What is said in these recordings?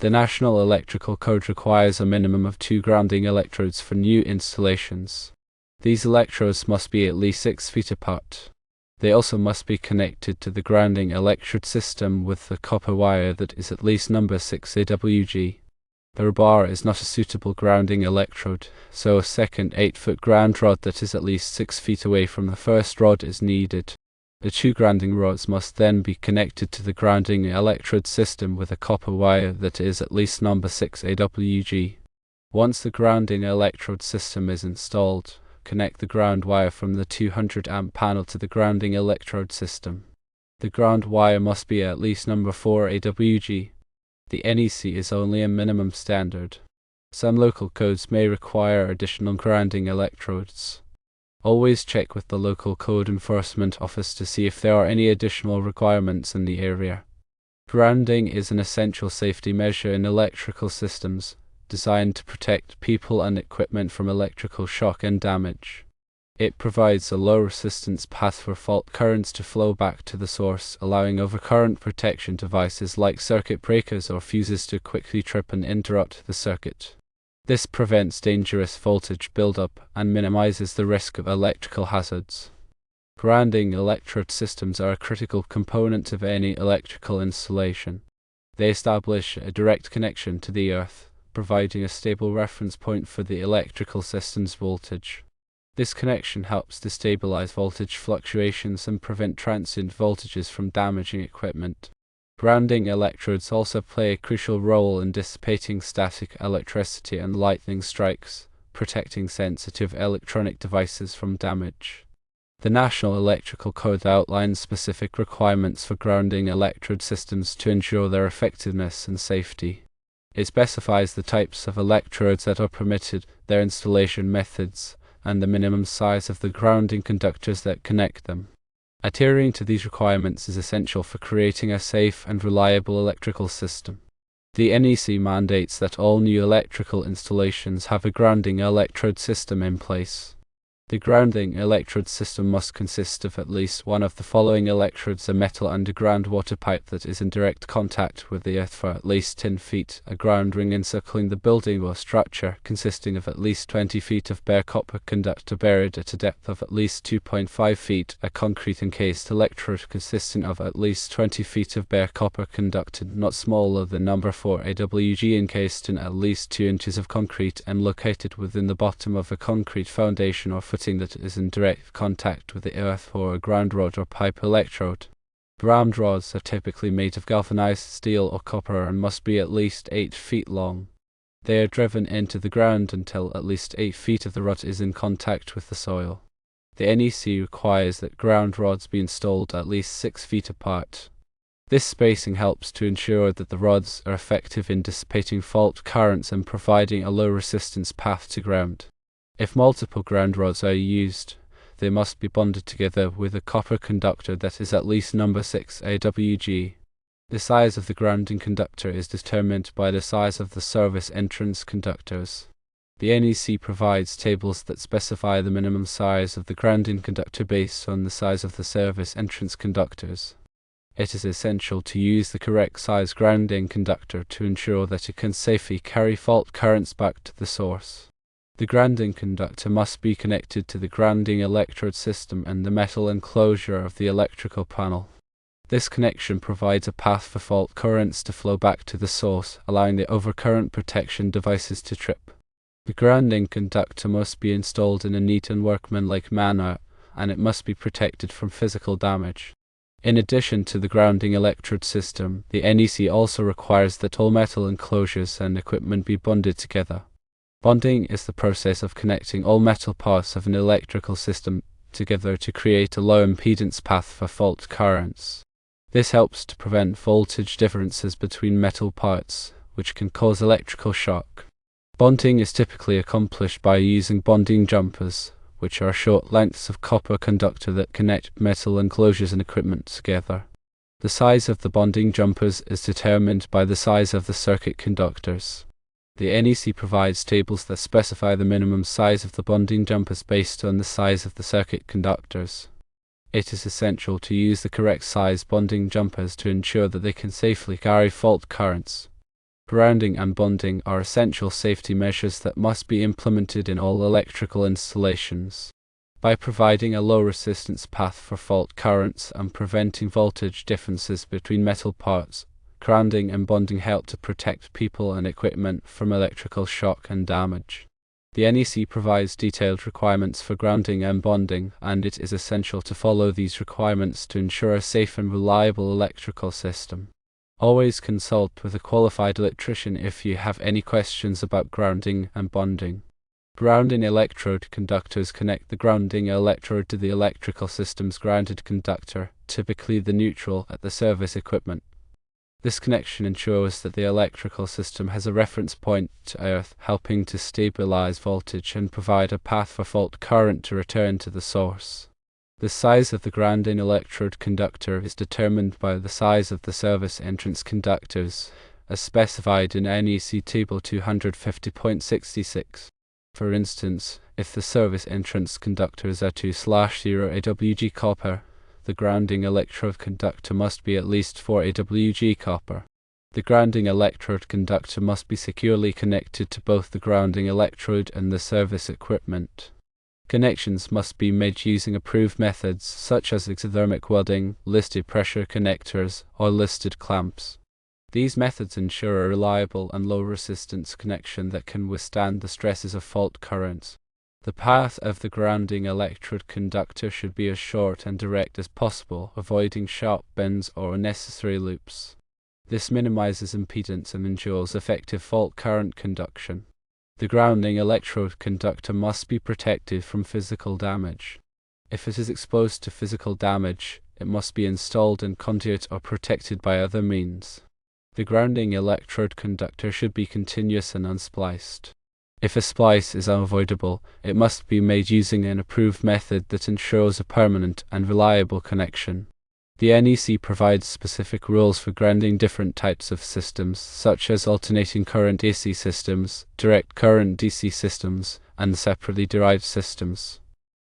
The National Electrical Code requires a minimum of 2 grounding electrodes for new installations. These electrodes must be at least 6 feet apart. They also must be connected to the grounding electrode system with a copper wire that is at least number 6 AWG. The rebar is not a suitable grounding electrode, so a second 8-foot ground rod that is at least 6 feet away from the first rod is needed. The 2 grounding rods must then be connected to the grounding electrode system with a copper wire that is at least number 6 AWG. Once the grounding electrode system is installed, connect the ground wire from the 200 amp panel to the grounding electrode system. The ground wire must be at least number 4 AWG. The NEC is only a minimum standard. Some local codes may require additional grounding electrodes. Always check with the local code enforcement office to see if there are any additional requirements in the area. Grounding is an essential safety measure in electrical systems, designed to protect people and equipment from electrical shock and damage. It provides a low resistance path for fault currents to flow back to the source, allowing overcurrent protection devices like circuit breakers or fuses to quickly trip and interrupt the circuit. This prevents dangerous voltage buildup and minimizes the risk of electrical hazards. Grounding electrode systems are a critical component of any electrical installation. They establish a direct connection to the earth, providing a stable reference point for the electrical system's voltage. This connection helps to stabilize voltage fluctuations and prevent transient voltages from damaging equipment. Grounding electrodes also play a crucial role in dissipating static electricity and lightning strikes, protecting sensitive electronic devices from damage. The National Electrical Code outlines specific requirements for grounding electrode systems to ensure their effectiveness and safety. It specifies the types of electrodes that are permitted, their installation methods, and the minimum size of the grounding conductors that connect them. Adhering to these requirements is essential for creating a safe and reliable electrical system. The NEC mandates that all new electrical installations have a grounding electrode system in place. The grounding electrode system must consist of at least one of the following electrodes: a metal underground water pipe that is in direct contact with the earth for at least 10 feet, a ground ring encircling the building or structure consisting of at least 20 feet of bare copper conductor buried at a depth of at least 2.5 feet, a concrete encased electrode consisting of at least 20 feet of bare copper conductor not smaller than number 4 AWG encased in at least 2 inches of concrete and located within the bottom of a concrete foundation or footing that is in direct contact with the earth, or a ground rod or pipe electrode. Ground rods are typically made of galvanized steel or copper and must be at least 8 feet long. They are driven into the ground until at least 8 feet of the rod is in contact with the soil. The NEC requires that ground rods be installed at least 6 feet apart. This spacing helps to ensure that the rods are effective in dissipating fault currents and providing a low resistance path to ground. If multiple ground rods are used, they must be bonded together with a copper conductor that is at least number 6 AWG. The size of the grounding conductor is determined by the size of the service entrance conductors. The NEC provides tables that specify the minimum size of the grounding conductor based on the size of the service entrance conductors. It is essential to use the correct size grounding conductor to ensure that it can safely carry fault currents back to the source. The grounding conductor must be connected to the grounding electrode system and the metal enclosure of the electrical panel. This connection provides a path for fault currents to flow back to the source, allowing the overcurrent protection devices to trip. The grounding conductor must be installed in a neat and workmanlike manner, and it must be protected from physical damage. In addition to the grounding electrode system, the NEC also requires that all metal enclosures and equipment be bonded together. Bonding is the process of connecting all metal parts of an electrical system together to create a low impedance path for fault currents. This helps to prevent voltage differences between metal parts, which can cause electrical shock. Bonding is typically accomplished by using bonding jumpers, which are short lengths of copper conductor that connect metal enclosures and equipment together. The size of the bonding jumpers is determined by the size of the circuit conductors. The NEC provides tables that specify the minimum size of the bonding jumpers based on the size of the circuit conductors. It is essential to use the correct size bonding jumpers to ensure that they can safely carry fault currents. Grounding and bonding are essential safety measures that must be implemented in all electrical installations. By providing a low-resistance path for fault currents and preventing voltage differences between metal parts, grounding and bonding help to protect people and equipment from electrical shock and damage. The NEC provides detailed requirements for grounding and bonding, and it is essential to follow these requirements to ensure a safe and reliable electrical system. Always consult with a qualified electrician if you have any questions about grounding and bonding. Grounding electrode conductors connect the grounding electrode to the electrical system's grounded conductor, typically the neutral, at the service equipment. This connection ensures that the electrical system has a reference point to earth, helping to stabilize voltage and provide a path for fault current to return to the source. The size of the grounding electrode conductor is determined by the size of the service entrance conductors, as specified in NEC Table 250.66. For instance, if the service entrance conductors are 2/0 AWG copper, the grounding electrode conductor must be at least 4 AWG copper. The grounding electrode conductor must be securely connected to both the grounding electrode and the service equipment. Connections must be made using approved methods such as exothermic welding, listed pressure connectors, or listed clamps. These methods ensure a reliable and low-resistance connection that can withstand the stresses of fault currents. The path of the grounding electrode conductor should be as short and direct as possible, avoiding sharp bends or unnecessary loops. This minimizes impedance and ensures effective fault current conduction. The grounding electrode conductor must be protected from physical damage. If it is exposed to physical damage, it must be installed in conduit or protected by other means. The grounding electrode conductor should be continuous and unspliced. If a splice is unavoidable, it must be made using an approved method that ensures a permanent and reliable connection. The NEC provides specific rules for grounding different types of systems, such as alternating current AC systems, direct current DC systems, and separately derived systems.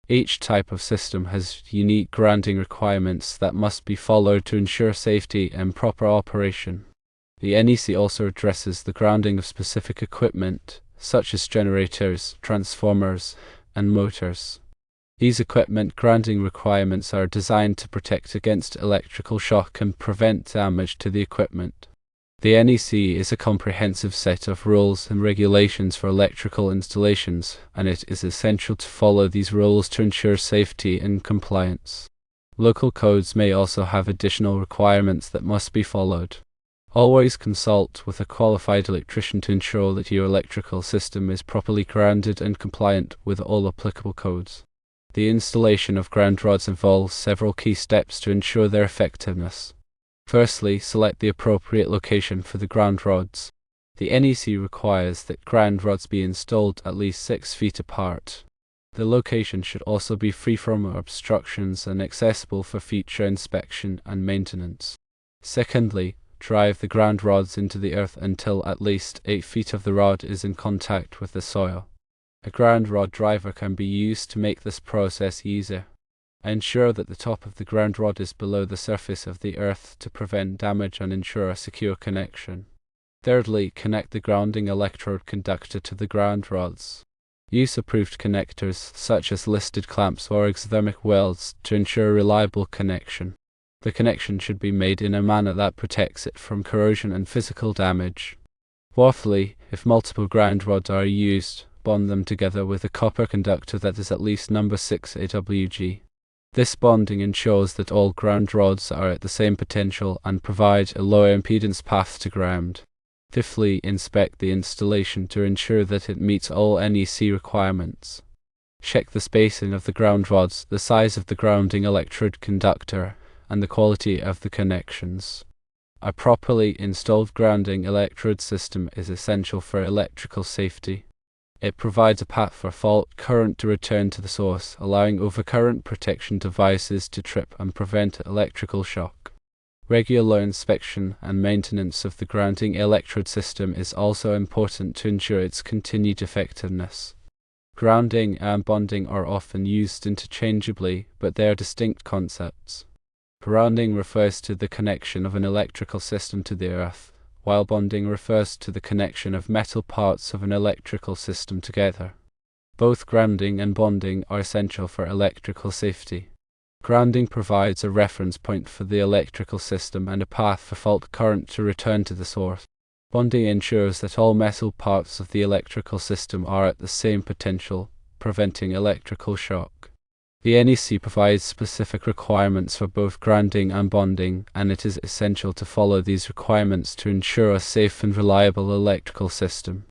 Each type of system has unique grounding requirements that must be followed to ensure safety and proper operation. The NEC also addresses the grounding of specific equipment, such as generators, transformers, and motors. These equipment grounding requirements are designed to protect against electrical shock and prevent damage to the equipment. The NEC is a comprehensive set of rules and regulations for electrical installations, and it is essential to follow these rules to ensure safety and compliance. Local codes may also have additional requirements that must be followed. Always consult with a qualified electrician to ensure that your electrical system is properly grounded and compliant with all applicable codes. The installation of ground rods involves several key steps to ensure their effectiveness. Firstly, select the appropriate location for the ground rods. The NEC requires that ground rods be installed at least 6 feet apart. The location should also be free from obstructions and accessible for future inspection and maintenance. Secondly, drive the ground rods into the earth until at least 8 feet of the rod is in contact with the soil. A ground rod driver can be used to make this process easier. Ensure that the top of the ground rod is below the surface of the earth to prevent damage and ensure a secure connection. Thirdly, connect the grounding electrode conductor to the ground rods. Use approved connectors such as listed clamps or exothermic welds to ensure a reliable connection. The connection should be made in a manner that protects it from corrosion and physical damage. Fourthly, if multiple ground rods are used, bond them together with a copper conductor that is at least number 6 AWG. This bonding ensures that all ground rods are at the same potential and provide a low impedance path to ground. Fifthly, inspect the installation to ensure that it meets all NEC requirements. Check the spacing of the ground rods, the size of the grounding electrode conductor, and the quality of the connections. A properly installed grounding electrode system is essential for electrical safety. It provides a path for fault current to return to the source, allowing overcurrent protection devices to trip and prevent electrical shock. Regular inspection and maintenance of the grounding electrode system is also important to ensure its continued effectiveness. Grounding and bonding are often used interchangeably, but they are distinct concepts. Grounding refers to the connection of an electrical system to the earth, while bonding refers to the connection of metal parts of an electrical system together. Both grounding and bonding are essential for electrical safety. Grounding provides a reference point for the electrical system and a path for fault current to return to the source. Bonding ensures that all metal parts of the electrical system are at the same potential, preventing electrical shock. The NEC provides specific requirements for both grounding and bonding, and it is essential to follow these requirements to ensure a safe and reliable electrical system.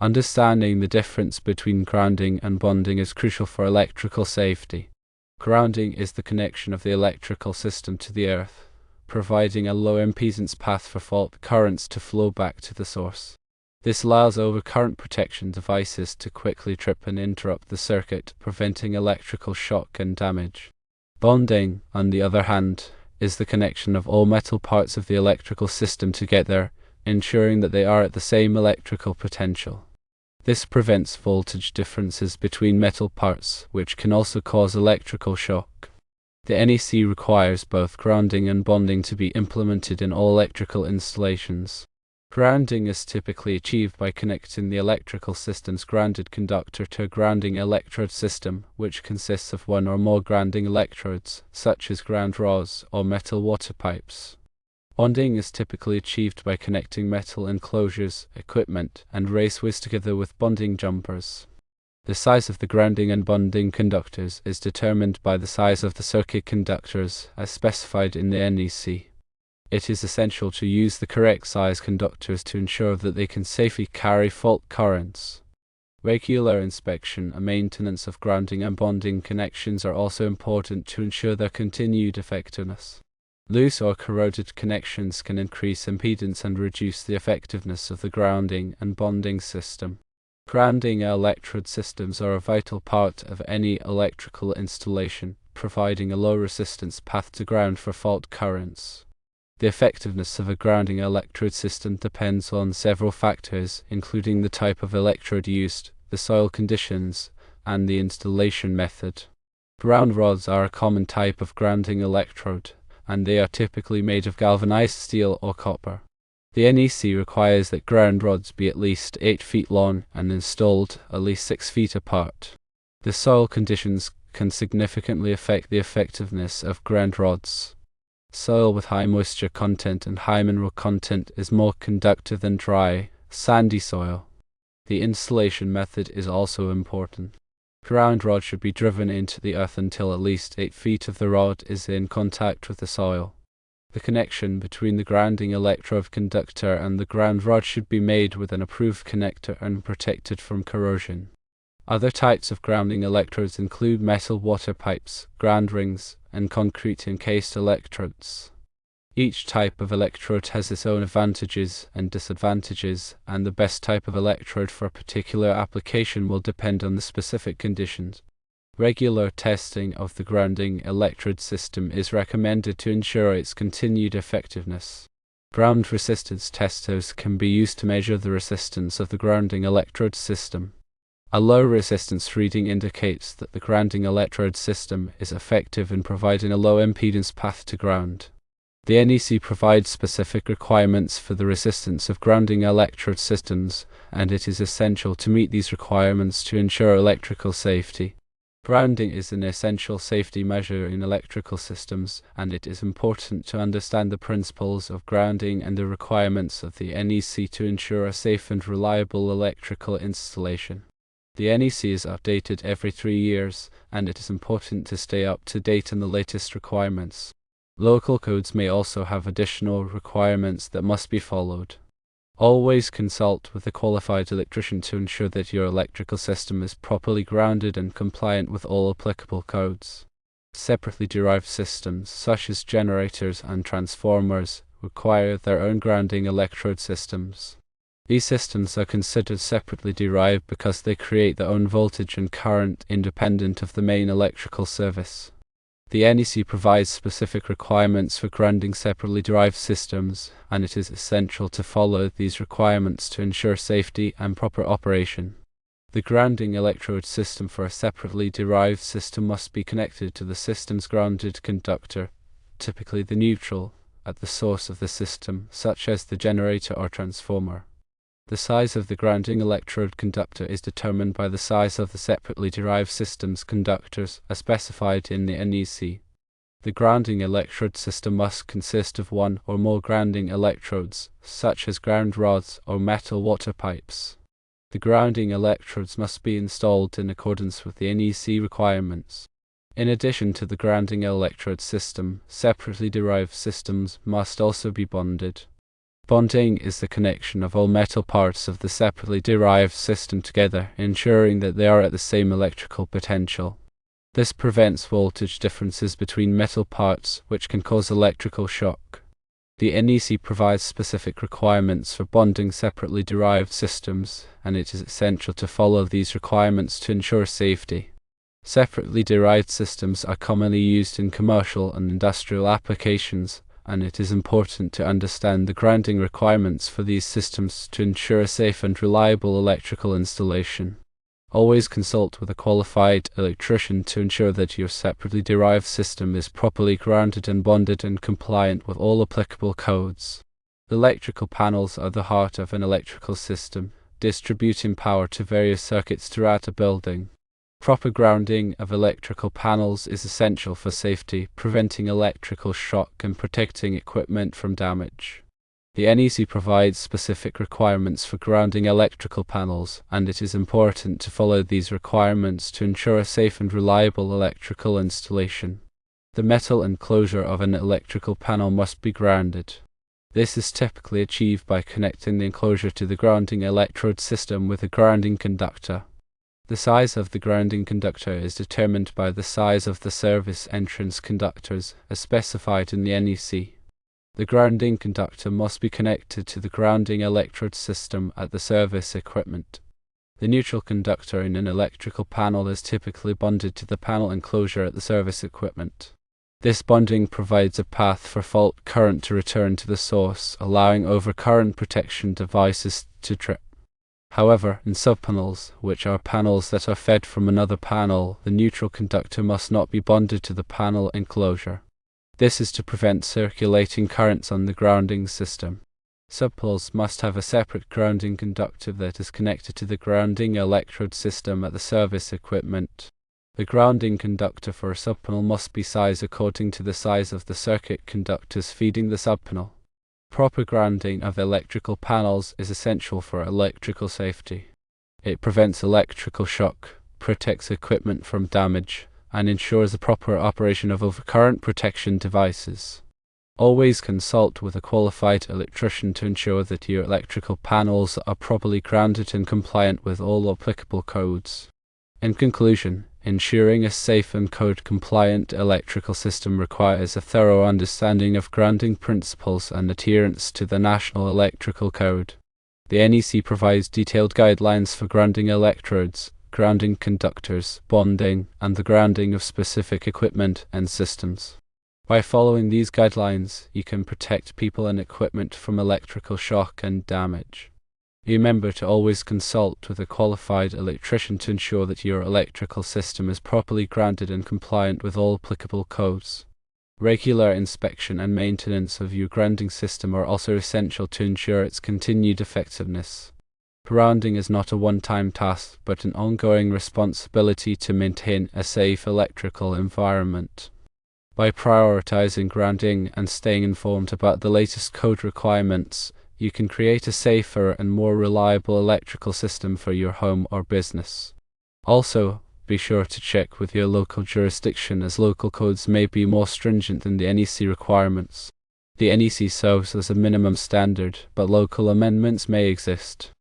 Understanding the difference between grounding and bonding is crucial for electrical safety. Grounding is the connection of the electrical system to the earth, providing a low impedance path for fault currents to flow back to the source. This allows overcurrent protection devices to quickly trip and interrupt the circuit, preventing electrical shock and damage. Bonding, on the other hand, is the connection of all metal parts of the electrical system together, ensuring that they are at the same electrical potential. This prevents voltage differences between metal parts, which can also cause electrical shock. The NEC requires both grounding and bonding to be implemented in all electrical installations. Grounding is typically achieved by connecting the electrical system's grounded conductor to a grounding electrode system, which consists of one or more grounding electrodes, such as ground rods or metal water pipes. Bonding is typically achieved by connecting metal enclosures, equipment, and raceways together with bonding jumpers. The size of the grounding and bonding conductors is determined by the size of the circuit conductors, as specified in the NEC. It is essential to use the correct size conductors to ensure that they can safely carry fault currents. Regular inspection and maintenance of grounding and bonding connections are also important to ensure their continued effectiveness. Loose or corroded connections can increase impedance and reduce the effectiveness of the grounding and bonding system. Grounding electrode systems are a vital part of any electrical installation, providing a low resistance path to ground for fault currents. The effectiveness of a grounding electrode system depends on several factors, including the type of electrode used, the soil conditions, and the installation method. Ground rods are a common type of grounding electrode, and they are typically made of galvanized steel or copper. The NEC requires that ground rods be at least 8 feet long and installed at least 6 feet apart. The soil conditions can significantly affect the effectiveness of ground rods. Soil with high moisture content and high mineral content is more conductive than dry, sandy soil. The installation method is also important. Ground rod should be driven into the earth until at least 8 feet of the rod is in contact with the soil. The connection between the grounding electrode conductor and the ground rod should be made with an approved connector and protected from corrosion. Other types of grounding electrodes include metal water pipes, ground rings, and concrete encased electrodes. Each type of electrode has its own advantages and disadvantages, and the best type of electrode for a particular application will depend on the specific conditions. Regular testing of the grounding electrode system is recommended to ensure its continued effectiveness. Ground resistance testers can be used to measure the resistance of the grounding electrode system. A low resistance reading indicates that the grounding electrode system is effective in providing a low impedance path to ground. The NEC provides specific requirements for the resistance of grounding electrode systems, and it is essential to meet these requirements to ensure electrical safety. Grounding is an essential safety measure in electrical systems, and it is important to understand the principles of grounding and the requirements of the NEC to ensure a safe and reliable electrical installation. The NEC is updated every 3 years, and it is important to stay up to date on the latest requirements. Local codes may also have additional requirements that must be followed. Always consult with a qualified electrician to ensure that your electrical system is properly grounded and compliant with all applicable codes. Separately derived systems, such as generators and transformers, require their own grounding electrode systems. These systems are considered separately derived because they create their own voltage and current independent of the main electrical service. The NEC provides specific requirements for grounding separately derived systems, and it is essential to follow these requirements to ensure safety and proper operation. The grounding electrode system for a separately derived system must be connected to the system's grounded conductor, typically the neutral, at the source of the system, such as the generator or transformer. The size of the grounding electrode conductor is determined by the size of the separately derived system's conductors, as specified in the NEC. The grounding electrode system must consist of one or more grounding electrodes, such as ground rods or metal water pipes. The grounding electrodes must be installed in accordance with the NEC requirements. In addition to the grounding electrode system, separately derived systems must also be bonded. Bonding is the connection of all metal parts of the separately derived system together, ensuring that they are at the same electrical potential. This prevents voltage differences between metal parts, which can cause electrical shock. The NEC provides specific requirements for bonding separately derived systems, and it is essential to follow these requirements to ensure safety. Separately derived systems are commonly used in commercial and industrial applications, and it is important to understand the grounding requirements for these systems to ensure a safe and reliable electrical installation. Always consult with a qualified electrician to ensure that your separately derived system is properly grounded and bonded and compliant with all applicable codes. Electrical panels are the heart of an electrical system, distributing power to various circuits throughout a building. Proper grounding of electrical panels is essential for safety, preventing electrical shock and protecting equipment from damage. The NEC provides specific requirements for grounding electrical panels, and it is important to follow these requirements to ensure a safe and reliable electrical installation. The metal enclosure of an electrical panel must be grounded. This is typically achieved by connecting the enclosure to the grounding electrode system with a grounding conductor. The size of the grounding conductor is determined by the size of the service entrance conductors, as specified in the NEC. The grounding conductor must be connected to the grounding electrode system at the service equipment. The neutral conductor in an electrical panel is typically bonded to the panel enclosure at the service equipment. This bonding provides a path for fault current to return to the source, allowing overcurrent protection devices to trip. However, in subpanels, which are panels that are fed from another panel, the neutral conductor must not be bonded to the panel enclosure. This is to prevent circulating currents on the grounding system. Subpanels must have a separate grounding conductor that is connected to the grounding electrode system at the service equipment. The grounding conductor for a subpanel must be sized according to the size of the circuit conductors feeding the subpanel. Proper grounding of electrical panels is essential for electrical safety. It prevents electrical shock, protects equipment from damage, and ensures the proper operation of overcurrent protection devices. Always consult with a qualified electrician to ensure that your electrical panels are properly grounded and compliant with all applicable codes. In conclusion, ensuring a safe and code-compliant electrical system requires a thorough understanding of grounding principles and adherence to the National Electrical Code. The NEC provides detailed guidelines for grounding electrodes, grounding conductors, bonding, and the grounding of specific equipment and systems. By following these guidelines, you can protect people and equipment from electrical shock and damage. Remember to always consult with a qualified electrician to ensure that your electrical system is properly grounded and compliant with all applicable codes. Regular inspection and maintenance of your grounding system are also essential to ensure its continued effectiveness. Grounding is not a one-time task, but an ongoing responsibility to maintain a safe electrical environment. By prioritizing grounding and staying informed about the latest code requirements, you can create a safer and more reliable electrical system for your home or business. Also, be sure to check with your local jurisdiction, as local codes may be more stringent than the NEC requirements. The NEC serves as a minimum standard, but local amendments may exist.